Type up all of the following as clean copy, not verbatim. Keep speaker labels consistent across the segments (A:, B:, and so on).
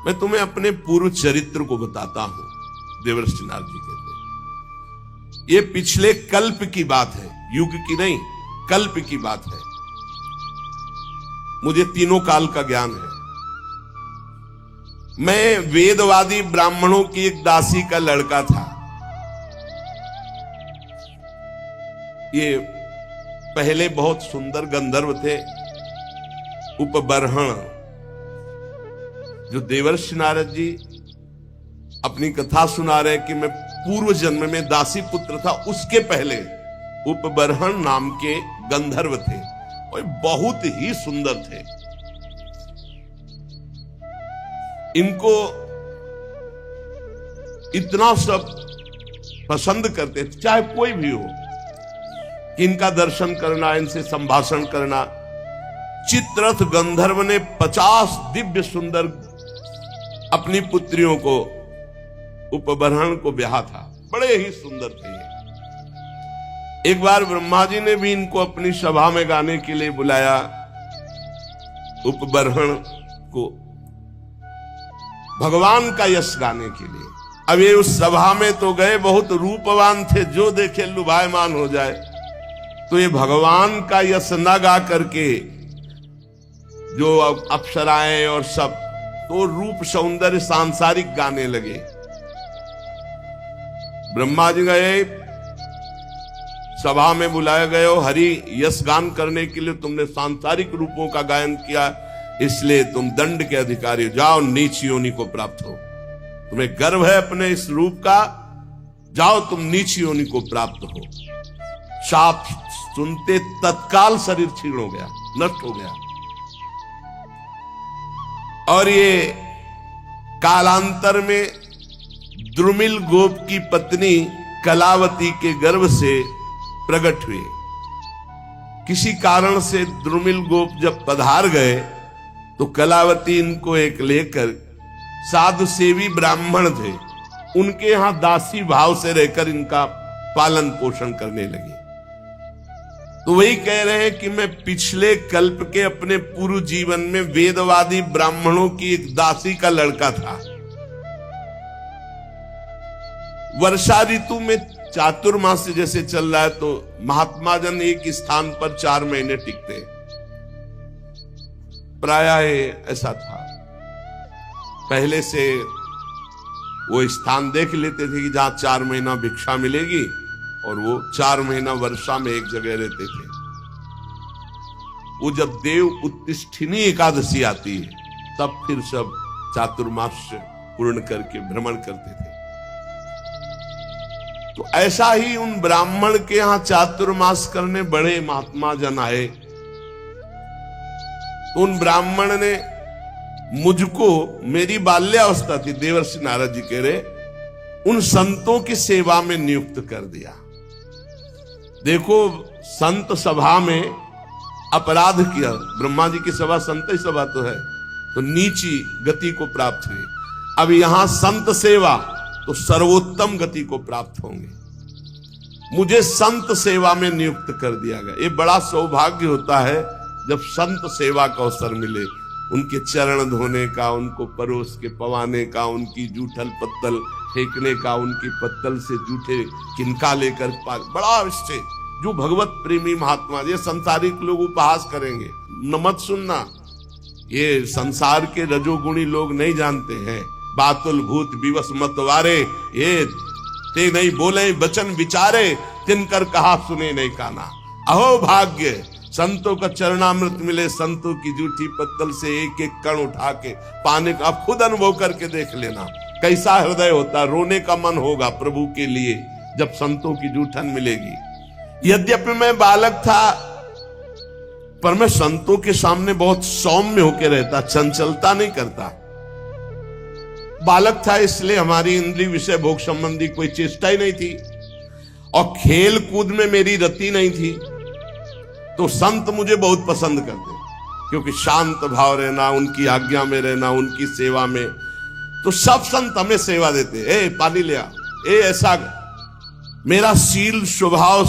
A: मैं तुम्हें अपने पूर्व चरित्र को बताता हूं। देवर्षि नारद जी कहते हैं ये पिछले कल्प की बात है, युग की नहीं, कल्प की बात है। मुझे तीनों काल का ज्ञान है। मैं वेदवादी ब्राह्मणों की एक दासी का लड़का था। ये पहले बहुत सुंदर गंधर्व थे, उपबर्हण, जो देवर्षि नारद जी अपनी कथा सुना रहे कि मैं पूर्व जन्म में दासी पुत्र था, उसके पहले उपबर्हण नाम के गंधर्व थे और बहुत ही सुंदर थे। इनको इतना सब पसंद करते थे, चाहे कोई भी हो, कि इनका दर्शन करना, इनसे संभाषण करना। चित्ररथ गंधर्व ने 50 दिव्य सुंदर अपनी पुत्रियों को, उपबर्हण को ब्याहा था। बड़े ही सुंदर थे ये। एक बार ब्रह्मा जी ने भी इनको अपनी सभा में गाने के लिए बुलाया, उपबर्हण को भगवान का यश गाने के लिए। अब ये उस सभा में तो गए, बहुत रूपवान थे, जो देखे लुभायमान हो जाए। तो ये भगवान का यश न गा करके जो अप्सराएं और सब, तो रूप सौंदर्य सांसारिक गाने लगे। ब्रह्मा जी गए, सभा में बुलाए गए हो, हरि यश गान करने के लिए तुमने सांसारिक रूपों का गायन किया, इसलिए तुम दंड के अधिकारी हो, जाओ नीच योनि को प्राप्त हो। तुम्हें गर्व है अपने इस रूप का, जाओ तुम नीच योनि को प्राप्त हो। शाप सुनते तत्काल शरीर क्षीण हो गया, नष्ट हो गया। और ये कालांतर में द्रुमिल गोप की पत्नी कलावती के गर्भ से प्रकट हुए। किसी कारण से द्रुमिल गोप जब पधार गए तो कलावती इनको एक लेकर, साधु सेवी ब्राह्मण थे, उनके यहां दासी भाव से रहकर इनका पालन पोषण करने लगी। तो वही कह रहे हैं कि मैं पिछले कल्प के अपने पूर्व जीवन में वेदवादी ब्राह्मणों की एक दासी का लड़का था। वर्षा ऋतु में चातुर्मास्य जैसे चल रहा है, तो महात्मा जन एक स्थान पर 4 महीने टिकते, प्रायः ऐसा था। पहले से वो स्थान देख लेते थे कि जहां 4 महीना भिक्षा मिलेगी, और वो 4 महीना वर्षा में एक जगह रहते थे। वो जब देव उत्तिष्ठिनी एकादशी आती है, तब फिर सब चातुर्मास्य पूर्ण करके भ्रमण करते थे। तो ऐसा ही उन ब्राह्मण के यहां चातुर्मास करने बड़े महात्मा जन आए। तो उन ब्राह्मण ने मुझको, मेरी बाल्यावस्था थी, देवर्षि नारद जी कह रहे, उन संतों की सेवा में नियुक्त कर दिया। देखो, संत सभा में अपराध किया, ब्रह्मा जी की सभा संत ही सभा तो है, तो नीची गति को प्राप्त हुई। अब यहां संत सेवा, तो सर्वोत्तम गति को प्राप्त होंगे। मुझे संत सेवा में नियुक्त कर दिया गया। ये बड़ा सौभाग्य होता है जब संत सेवा का अवसर मिले, उनके चरण धोने का, उनको परोस के पवाने का, उनकी जूठल पत्तल फेंकने का, उनकी पत्तल से जूठे किनका लेकर बड़ा विषय। जो भगवत प्रेमी महात्मा, ये संसारिक लोग उपहास करेंगे, न मत सुनना, ये संसार के रजोगुणी लोग नहीं जानते हैं। बातुल भूत विवश मतवारे, ये ते नहीं बोले वचन विचारे, तिनकर कहा सुने नहीं काना। अहो भाग्य, संतों का चरणामृत मिले, संतों की जूठी पत्तल से एक एक कण उठा के पाने का। आप खुद अनुभव करके देख लेना कैसा हृदय होता, रोने का मन होगा प्रभु के लिए जब संतों की जूठन मिलेगी। यद्यपि मैं बालक था, पर मैं संतों के सामने बहुत सौम्य होकर रहता, चंचलता नहीं करता। बालक था इसलिए हमारी इंद्रिय विषय भोग संबंधी कोई चेष्टा ही नहीं थी, और खेल कूद में मेरी रति नहीं थी। तो संत मुझे बहुत पसंद करते, क्योंकि शांत भाव रहना, उनकी आज्ञा में रहना, उनकी सेवा में। तो सब संत हमें सेवा देते, ए पानी ले आ, ए ऐसा। मेरा शील स्वभाव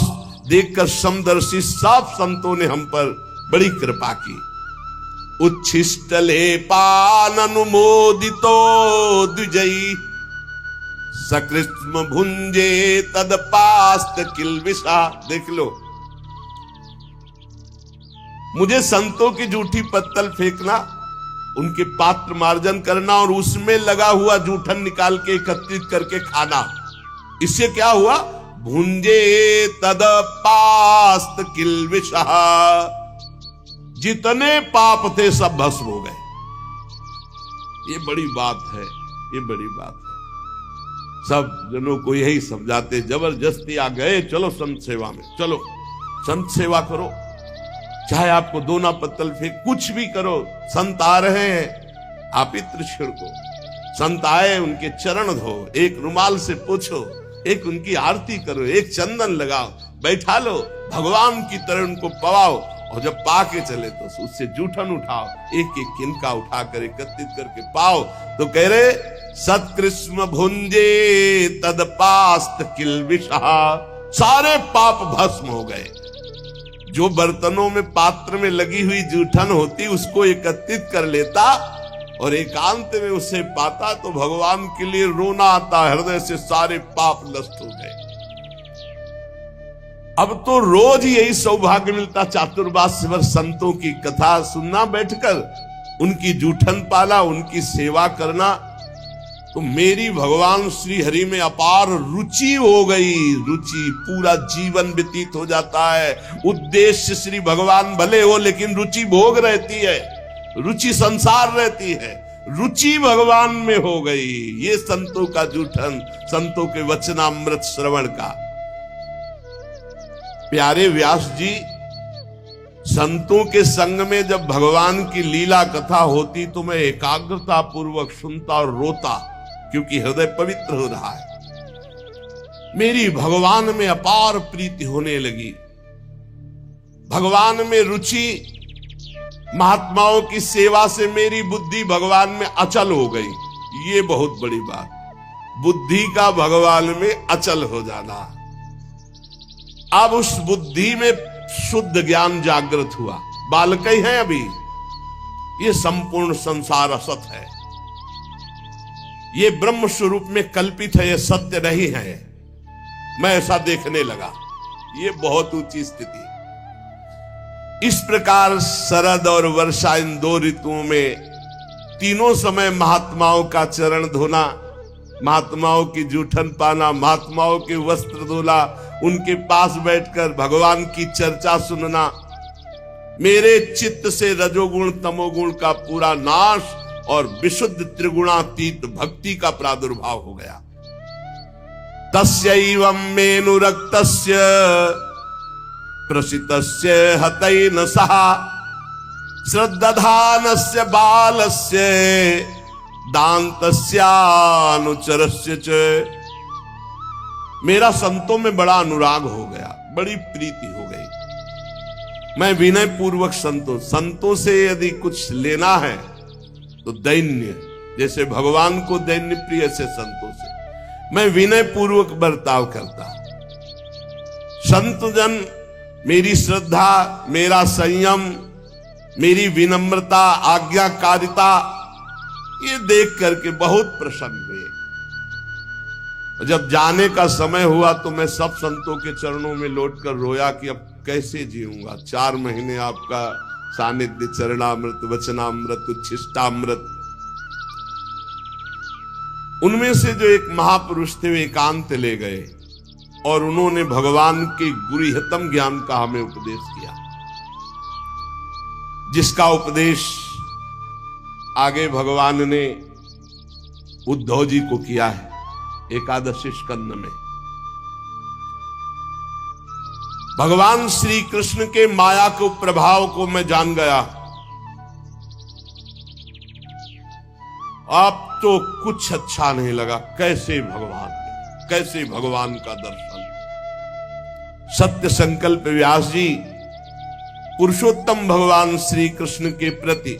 A: देखकर समदर्शी सब संतों ने हम पर बड़ी कृपा की। उच्छिष्ट लेपान अनुमोदितो द्विजयी सकृष्म भुंजे तदपास्त किलविषा। देख लो, मुझे संतों की जूठी पत्तल फेंकना, उनके पात्र मार्जन करना और उसमें लगा हुआ जूठन निकाल के एकत्रित करके खाना, इससे क्या हुआ? भुंजे तदपास्त किलविषा, जितने पाप थे सब भस्म हो गए। ये बड़ी बात है, ये बड़ी बात है। सब जनों को यही समझाते, जबरदस्ती आ गए, चलो संत सेवा में, चलो संत सेवा करो, चाहे आपको दोना पत्तल फेंक, कुछ भी करो। संत आ रहे हैं, आप इत्र छिड़को, संत आए उनके चरण धो, एक रुमाल से पोछो, एक उनकी आरती करो, एक चंदन लगाओ, बैठा लो, भगवान की तरह उनको पवाओ, और जब पाके चले तो उससे जूठन उठाओ, एक एक किनका उठाकर एकत्रित करके पाओ। तो कह रहे सत्कृष्ण भुंजे तदपास्त किलविषा, सारे पाप भस्म हो गए। जो बर्तनों में पात्र में लगी हुई जूठन होती उसको एकत्रित कर लेता और एकांत में उसे पाता तो भगवान के लिए रोना आता, हृदय से सारे पाप नष्ट हो गए। अब तो रोज यही सौभाग्य मिलता चातुर्मास्य भर संतों की कथा सुनना, बैठकर उनकी जूठन पाला, उनकी सेवा करना। तो मेरी भगवान श्री हरि में अपार रुचि हो गई, रुचि, पूरा जीवन व्यतीत हो जाता है। उद्देश्य श्री भगवान भले हो लेकिन रुचि भोग रहती है, रुचि संसार रहती है, रुचि भगवान में हो गई। ये संतों का जूठन, संतों के वचनामृत श्रवण का। प्यारे व्यास जी, संतों के संग में जब भगवान की लीला कथा होती तो मैं एकाग्रता पूर्वक सुनता और रोता, क्योंकि हृदय पवित्र हो रहा है। मेरी भगवान में अपार प्रीति होने लगी, भगवान में रुचि, महात्माओं की सेवा से मेरी बुद्धि भगवान में अचल हो गई। ये बहुत बड़ी बात, बुद्धि का भगवान में अचल हो जाना। अब उस बुद्धि में शुद्ध ज्ञान जागृत हुआ। बालक ही हैं अभी, ये संपूर्ण संसार असत है, ये ब्रह्म स्वरूप में कल्पित है, ये सत्य नहीं है। मैं ऐसा देखने लगा, ये बहुत ऊंची स्थिति। इस प्रकार शरद और वर्षा, इन दो ऋतुओं में तीनों समय महात्माओं का चरण धोना, महात्माओं की जूठन पाना, महात्माओं के वस्त्र धोना, उनके पास बैठकर भगवान की चर्चा सुनना, मेरे चित्त से रजोगुण तमोगुण का पूरा नाश और विशुद्ध त्रिगुणातीत भक्ति का प्रादुर्भाव हो गया। तस्यैवं मेनुरक्तस्य प्रसितस्य हतैन सह श्रद्धानस्य बालस्य दान्तस्यानुचरस्य च। मेरा संतों में बड़ा अनुराग हो गया, बड़ी प्रीति हो गई। मैं विनय पूर्वक संतों से यदि कुछ लेना है तो दैन्य, जैसे भगवान को दैन्य प्रिय से संतों से मैं विनय पूर्वक बर्ताव करता। संत जन मेरी श्रद्धा, मेरा संयम, मेरी विनम्रता, आज्ञाकारिता, ये देख करके बहुत प्रसन्न हुए। जब जाने का समय हुआ तो मैं सब संतों के चरणों में लौटकर रोया कि अब कैसे जीऊंगा। 4 महीने आपका सानिध्य, चरणामृत, वचनामृत, उच्छिष्टामृत। उनमें से जो एक महापुरुष थे वे एकांत ले गए और उन्होंने भगवान के गुरुहितम ज्ञान का हमें उपदेश किया, जिसका उपदेश आगे भगवान ने उद्धव जी को किया है एकादशी स्कंद में। भगवान श्री कृष्ण के माया के प्रभाव को मैं जान गया। अब तो कुछ अच्छा नहीं लगा। कैसे भगवान का दर्शन। सत्य संकल्प व्यास जी पुरुषोत्तम भगवान श्री कृष्ण के प्रति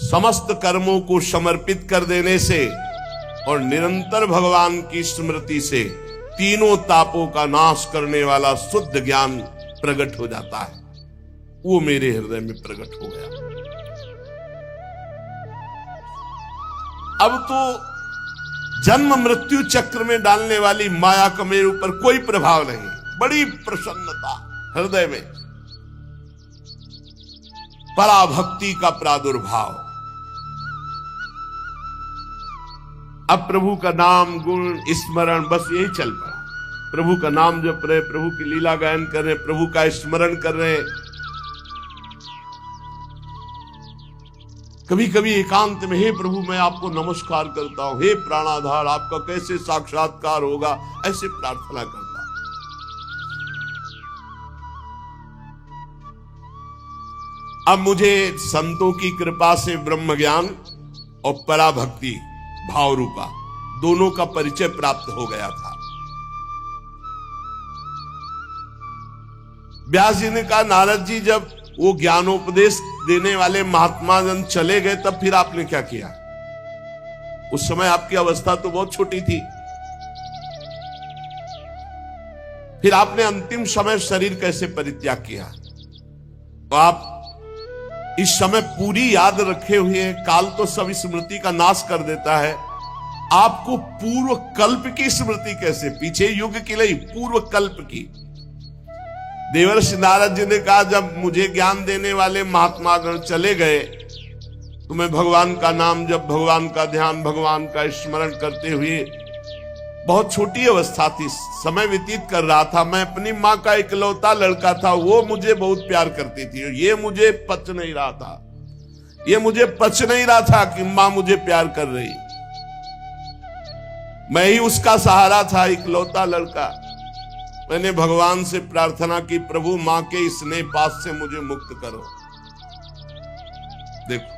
A: समस्त कर्मों को समर्पित कर देने से और निरंतर भगवान की स्मृति से तीनों तापों का नाश करने वाला शुद्ध ज्ञान प्रकट हो जाता है। वो मेरे हृदय में प्रकट हो गया। अब तो जन्म मृत्यु चक्र में डालने वाली माया का मेरे ऊपर कोई प्रभाव नहीं। बड़ी प्रसन्नता हृदय में, पराभक्ति का प्रादुर्भाव। अब प्रभु का नाम गुण स्मरण बस यही चल पड़ा। प्रभु का नाम जप रहे, प्रभु की लीला गायन कर रहे, प्रभु का स्मरण कर रहे। कभी कभी एकांत में, हे प्रभु मैं आपको नमस्कार करता हूं, हे प्राणाधार आपका कैसे साक्षात्कार होगा, ऐसे प्रार्थना करता। अब मुझे संतों की कृपा से ब्रह्म ज्ञान और पराभक्ति भाव रूपा दोनों का परिचय प्राप्त हो गया था। व्यास जी ने कहा, नारद जी जब वो ज्ञानोपदेश देने वाले महात्मा जन चले गए तब फिर आपने क्या किया? उस समय आपकी अवस्था तो बहुत छोटी थी। फिर आपने अंतिम समय शरीर कैसे परित्याग किया? तो आप इस समय पूरी याद रखे हुए हैं। काल तो सब स्मृति का नाश कर देता है। आपको पूर्व कल्प की स्मृति कैसे? पीछे युग की नहीं, पूर्व कल्प की। देवर्षि नारद जी ने कहा, जब मुझे ज्ञान देने वाले महात्मा गण चले गए तो मैं भगवान का नाम जब, भगवान का ध्यान, भगवान का स्मरण करते हुए, बहुत छोटी अवस्था थी, समय व्यतीत कर रहा था। मैं अपनी माँ का इकलौता लड़का था, वो मुझे बहुत प्यार करती थी। ये मुझे पच नहीं रहा था, ये मुझे पच नहीं रहा था कि माँ मुझे प्यार कर रही। मैं ही उसका सहारा था, इकलौता लड़का। मैंने भगवान से प्रार्थना की, प्रभु मां के स्नेह पास से मुझे मुक्त करो। देखो,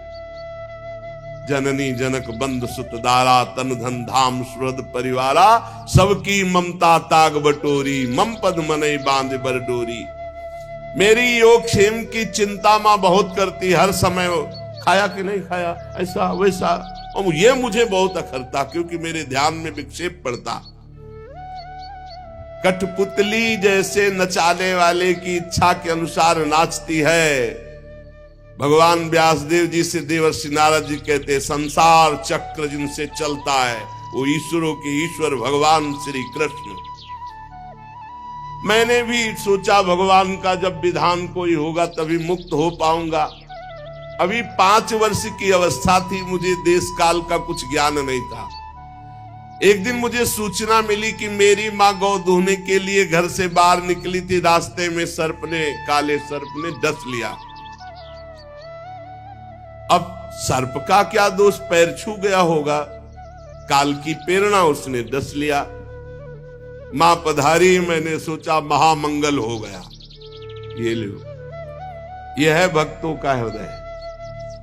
A: जननी जनक बंधु सुत दारा, तन धन धाम सुहृद परिवारा, सबकी ममता ताग बटोरी, मम पद मनई बांध बर डोरी। मेरी योग क्षेम की चिंता मां बहुत करती, हर समय खाया कि नहीं खाया, ऐसा वैसा, और ये मुझे बहुत अखरता क्योंकि मेरे ध्यान में विक्षेप पड़ता। कठपुतली जैसे नचाने वाले की इच्छा के अनुसार नाचती है। भगवान व्यासदेव जी से देवर्षि नारद जी कहते, संसार चक्र जिनसे चलता है वो ईश्वरों के ईश्वर भगवान श्री कृष्ण। मैंने भी सोचा भगवान का जब विधान कोई होगा तभी मुक्त हो पाऊंगा। अभी 5 वर्ष की अवस्था थी, मुझे देश काल का कुछ ज्ञान नहीं था। एक दिन मुझे सूचना मिली कि मेरी माँ गौ दूहने के लिए घर से बाहर निकली थी, रास्ते में सर्प ने, काले सर्प ने डस लिया। अब सर्प का क्या दोष, पैर छू गया होगा, काल की प्रेरणा, उसने डस लिया। मां पधारी, मैंने सोचा महामंगल हो गया। ये लो, यह है भक्तों का हृदय।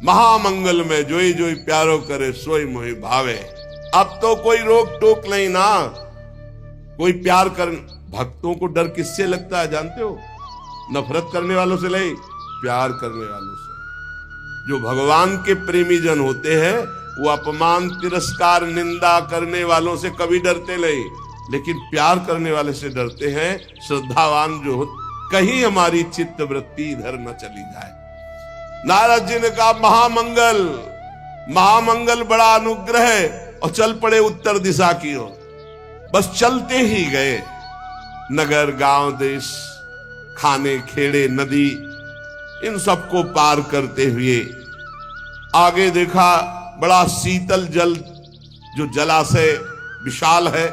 A: महामंगल में जोई जोई प्यारो करे, सोई मोहि भावे। अब तो कोई रोक टोक नहीं ना, कोई प्यार कर। भक्तों को डर किससे लगता है जानते हो? नफरत करने वालों से नहीं, प्यार करने वालों से। जो भगवान के प्रेमी जन होते हैं वो अपमान, तिरस्कार, निंदा करने वालों से कभी डरते नहीं, लेकिन प्यार करने वाले से डरते हैं। श्रद्धावान जो हो, कहीं हमारी चित्त वृत्ति इधर न चली जाए। नारद जी ने कहा, महामंगल, महामंगल, बड़ा अनुग्रह है, और चल पड़े उत्तर दिशा की ओर। बस चलते ही गए। नगर, गांव, देश, खाने, खेड़े, नदी, इन सबको पार करते हुए आगे देखा बड़ा शीतल जल, जो जलाशय विशाल है,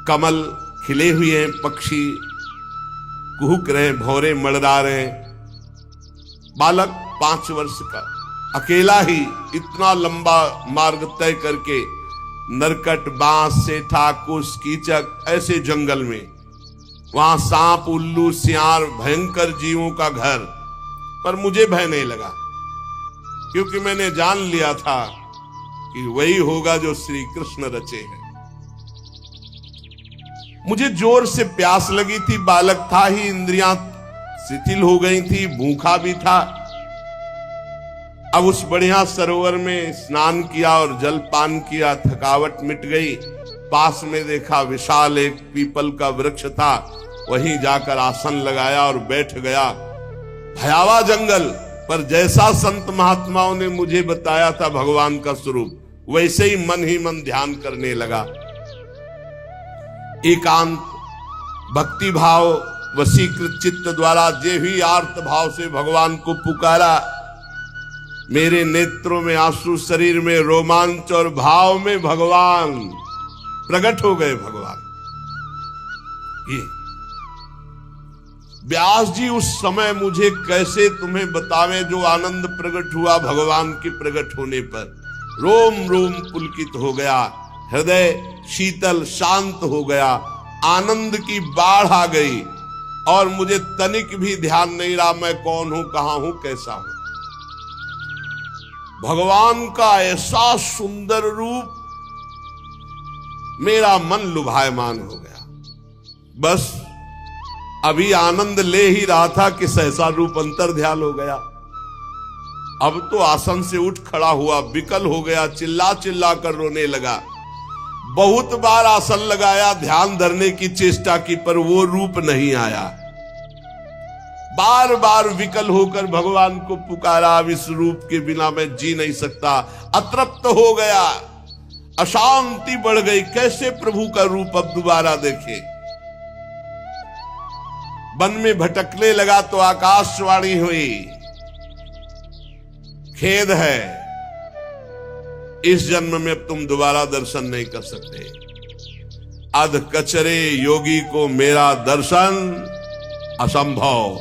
A: कमल खिले हुए हैं, पक्षी कुहुक रहे, भौरे मड़रा रहे। बालक 5 वर्ष का अकेला ही इतना लंबा मार्ग तय करके, नरकट, बांस, सेठा, कुश, कीचक, ऐसे जंगल में, वहां सांप, उल्लू, सियार, भयंकर जीवों का घर, पर मुझे भय नहीं लगा क्योंकि मैंने जान लिया था कि वही होगा जो श्री कृष्ण रचे हैं। मुझे जोर से प्यास लगी थी, बालक था ही, इंद्रियां शिथिल हो गई थी, भूखा भी था। अब उस बढ़िया सरोवर में स्नान किया और जलपान किया, थकावट मिट गई। पास में देखा विशाल एक पीपल का वृक्ष था, वहीं जाकर आसन लगाया और बैठ गया। भयावह जंगल, पर जैसा संत महात्माओं ने मुझे बताया था भगवान का स्वरूप, वैसे ही मन ध्यान करने लगा। एकांत भक्ति भाव वशीकृत चित्त द्वारा जे भी आर्त भाव से भगवान को पुकारा, मेरे नेत्रों में आंसू, शरीर में रोमांच और भाव में भगवान प्रकट हो गए। भगवान ये व्यास जी उस समय मुझे कैसे तुम्हें बतावे जो आनंद प्रकट हुआ भगवान के प्रकट होने पर। रोम रोम पुलकित हो गया, हृदय शीतल शांत हो गया, आनंद की बाढ़ आ गई और मुझे तनिक भी ध्यान नहीं रहा मैं कौन हूं, कहां हूं, कैसा हूं। भगवान का ऐसा सुंदर रूप, मेरा मन लुभायमान हो गया। बस अभी आनंद ले ही रहा था कि सहसा रूप अंतर ध्यान हो गया। अब तो आसन से उठ खड़ा हुआ, विकल हो गया, चिल्ला चिल्ला कर रोने लगा। बहुत बार आसन लगाया, ध्यान धरने की चेष्टा की, पर वो रूप नहीं आया। बार बार विकल होकर भगवान को पुकारा, अब इस रूप के बिना मैं जी नहीं सकता। अतृप्त हो गया, अशांति बढ़ गई, कैसे प्रभु का रूप अब दोबारा देखे। वन में भटकने लगा तो आकाशवाणी हुई, खेद है, इस जन्म में अब तुम दोबारा दर्शन नहीं कर सकते। अध कचरे योगी को मेरा दर्शन असंभव।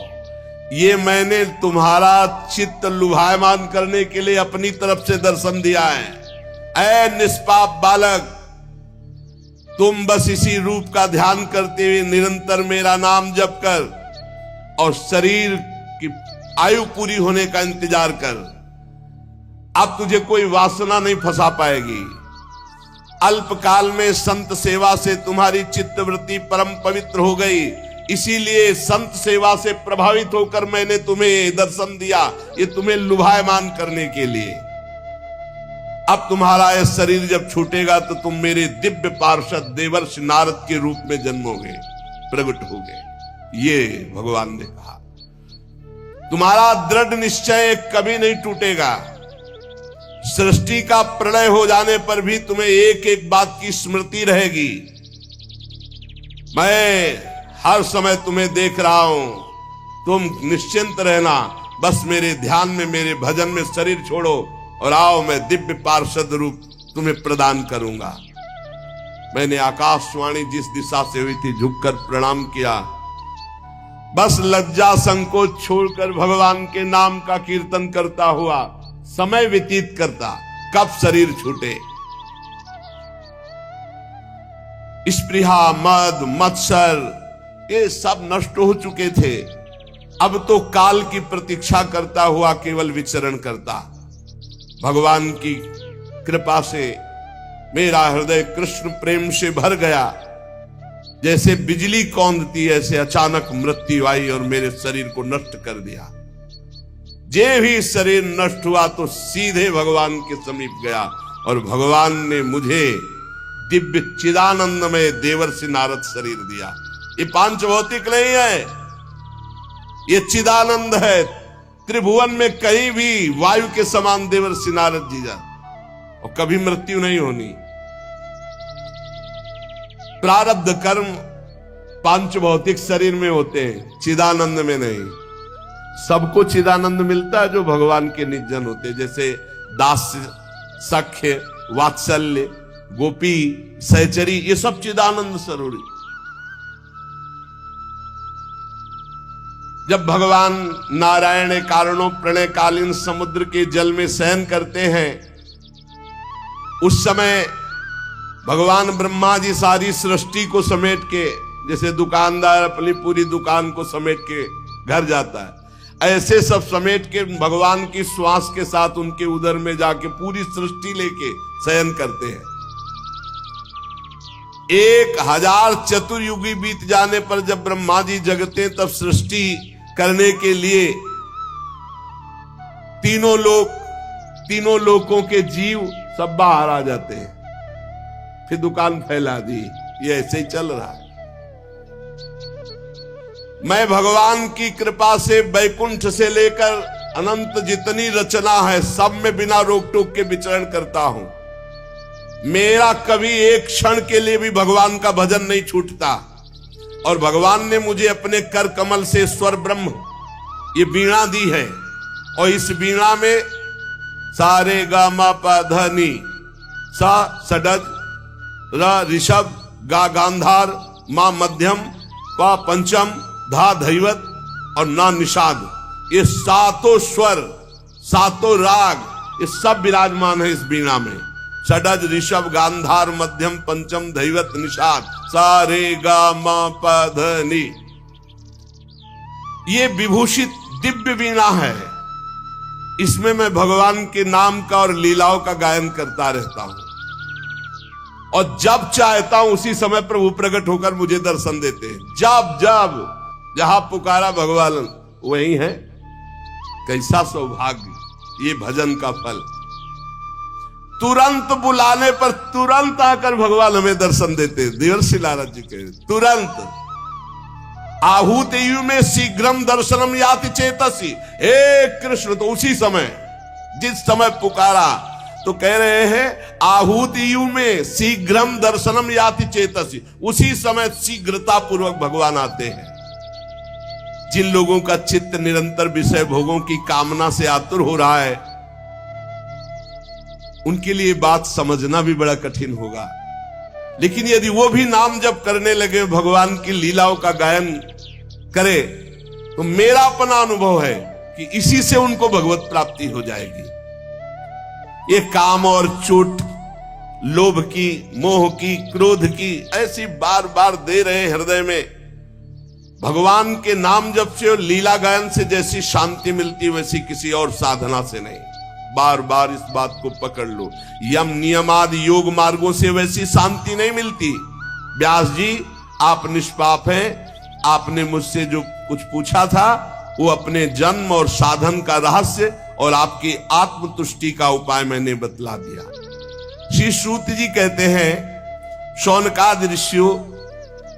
A: ये मैंने तुम्हारा चित्त लुभायमान करने के लिए अपनी तरफ से दर्शन दिया है। ऐ निष्पाप बालक, तुम बस इसी रूप का ध्यान करते हुए निरंतर मेरा नाम जप कर और शरीर की आयु पूरी होने का इंतजार कर। अब तुझे कोई वासना नहीं फंसा पाएगी। अल्पकाल में संत सेवा से तुम्हारी चित्तवृत्ति परम पवित्र हो गई, इसीलिए संत सेवा से प्रभावित होकर मैंने तुम्हें दर्शन दिया, ये तुम्हें लुभायमान करने के लिए। अब तुम्हारा यह शरीर जब छूटेगा तो तुम मेरे दिव्य पार्षद देवर्षि नारद के रूप में जन्मोगे, प्रकट होगे। ये भगवान ने कहा। तुम्हारा दृढ़ निश्चय कभी नहीं टूटेगा। सृष्टि का प्रलय हो जाने पर भी तुम्हें एक एक बात की स्मृति रहेगी। मैं हर समय तुम्हें देख रहा हूं, तुम निश्चिंत रहना। बस मेरे ध्यान में, मेरे भजन में शरीर छोड़ो और आओ, मैं दिव्य पार्षद रूप तुम्हें प्रदान करूंगा। मैंने आकाशवाणी जिस दिशा से हुई थी झुककर प्रणाम किया। बस लज्जा संकोच छोड़कर भगवान के नाम का कीर्तन करता हुआ समय व्यतीत करता, कब शरीर छूटे। स्पृहा, मद, मत्सर ये सब नष्ट हो चुके थे। अब तो काल की प्रतीक्षा करता हुआ केवल विचरण करता। भगवान की कृपा से मेरा हृदय कृष्ण प्रेम से भर गया। जैसे बिजली कौंधती ऐसे अचानक मृत्यु आई और मेरे शरीर को नष्ट कर दिया। जे भी शरीर नष्ट हुआ तो सीधे भगवान के समीप गया और भगवान ने मुझे दिव्य चिदानंद में देवर्षि नारद शरीर दिया। ये पांच भौतिक नहीं है, ये चिदानंद है। त्रिभुवन में कहीं भी वायु के समान देवर्षि नारद जी जा, और कभी मृत्यु नहीं होनी। प्रारब्ध कर्म पांच भौतिक शरीर में होते हैं, चिदानंद में नहीं। सबको चिदानंद मिलता है जो भगवान के निजन होते हैं, जैसे दास्य, सख्य, वात्सल्य, गोपी, सहचरी, ये सब चिदानंद स्वरूप। जब भगवान नारायण कारणों प्रणयकालीन समुद्र के जल में शयन करते हैं, उस समय भगवान ब्रह्मा जी सारी सृष्टि को समेट के, जैसे दुकानदार अपनी पूरी दुकान को समेट के घर जाता है, ऐसे सब समेट के भगवान की श्वास के साथ उनके उदर में जाके पूरी सृष्टि लेके शयन करते हैं। 1000 चतुर्युगी बीत जाने पर जब ब्रह्मा जी जगते तब सृष्टि करने के लिए तीनों लोकों के जीव सब बाहर आ जाते हैं। फिर दुकान फैला दी। ये ऐसे ही चल रहा है। मैं भगवान की कृपा से बैकुंठ से लेकर अनंत जितनी रचना है सब में बिना रोक टोक के विचरण करता हूं। मेरा कभी एक क्षण के लिए भी भगवान का भजन नहीं छूटता। और भगवान ने मुझे अपने कर कमल से स्वर ब्रह्म ये वीणा दी है, और इस वीणा में सा रे गा मा पा ध नी, सा षडज, र ऋषभ, गा गांधार, मा मध्यम, पा पंचम, धा धैवत और ना निषाद, ये सातों स्वर, सातों राग, ये सब विराजमान है इस वीणा में। षडज, ऋषभ, गांधार, मध्यम, पंचम, धैवत, निषाद, सा रे गा मा पा ध नी। ये विभूषित दिव्य वीणा है। इसमें मैं भगवान के नाम का और लीलाओं का गायन करता रहता हूं, और जब चाहता हूं उसी समय प्रभु प्रकट होकर मुझे दर्शन देते हैं। जब जब जहां पुकारा भगवान वही है। कैसा सौभाग्य ये भजन का फल। तुरंत बुलाने पर तुरंत आकर भगवान हमें दर्शन देते। देवर्षि नारद जी के तुरंत आहूत यु में शीघ्रम दर्शनम याति चेतसी, हे कृष्ण, तो उसी समय जिस समय पुकारा तो कह रहे हैं आहूत यु में शीघ्रम दर्शनम याति चेतसी, उसी समय शीघ्रता पूर्वक भगवान आते हैं। जिन लोगों का चित्त निरंतर विषय भोगों की कामना से आतुर हो रहा है, उनके लिए बात समझना भी बड़ा कठिन होगा। लेकिन यदि वो भी नाम जप करने लगे, भगवान की लीलाओं का गायन करे, तो मेरा अपना अनुभव है कि इसी से उनको भगवत प्राप्ति हो जाएगी। ये काम और चोट, लोभ की, मोह की, क्रोध की ऐसी बार बार दे रहे हृदय में, भगवान के नाम जप से और लीला गायन से जैसी शांति मिलती वैसी किसी और साधना से नहीं। बार बार इस बात को पकड़ लो। यम नियम आदि योग मार्गों से वैसी शांति नहीं मिलती। व्यास जी, आप निष्पाप हैं। आपने मुझसे जो कुछ पूछा था वो अपने जन्म और साधन का रहस्य और आपकी आत्मतुष्टि का उपाय मैंने बतला दिया। श्री श्रुत जी कहते हैं, शौनकादि ऋषियों,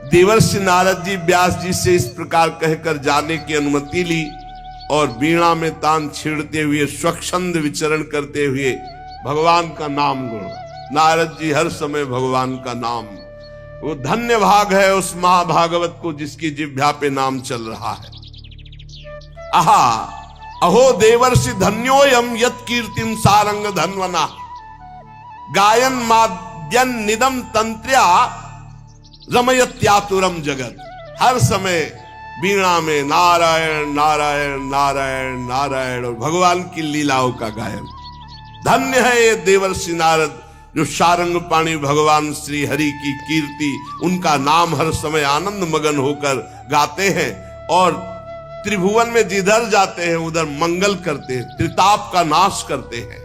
A: देवर्षि नारद जी व्यास जी से इस प्रकार कहकर जाने की अनुमति ली, और वीणा में तान छेड़ते हुए स्वच्छंद विचरण करते हुए भगवान का नाम गुण। नारद जी हर समय भगवान का नाम, वो धन्य भाग है उस महाभागवत को जिसकी जिह्वा पे नाम चल रहा है। आहा, अहो देवर्षि धन्योयम यत् कीर्तिम सारंग धन्वना, गायन माद्यन निदम तंत्र्या रमयत्यातुरम जगत। हर समय वीणा में नारायण नारायण नारायण नारायण और भगवान की लीलाओं का गायन। धन्य है ये देवर्षि नारद जो सारंग पाणी भगवान श्री हरि की कीर्ति, उनका नाम हर समय आनंद मगन होकर गाते हैं, और त्रिभुवन में जिधर जाते हैं उधर मंगल करते हैं, त्रिताप का नाश करते हैं।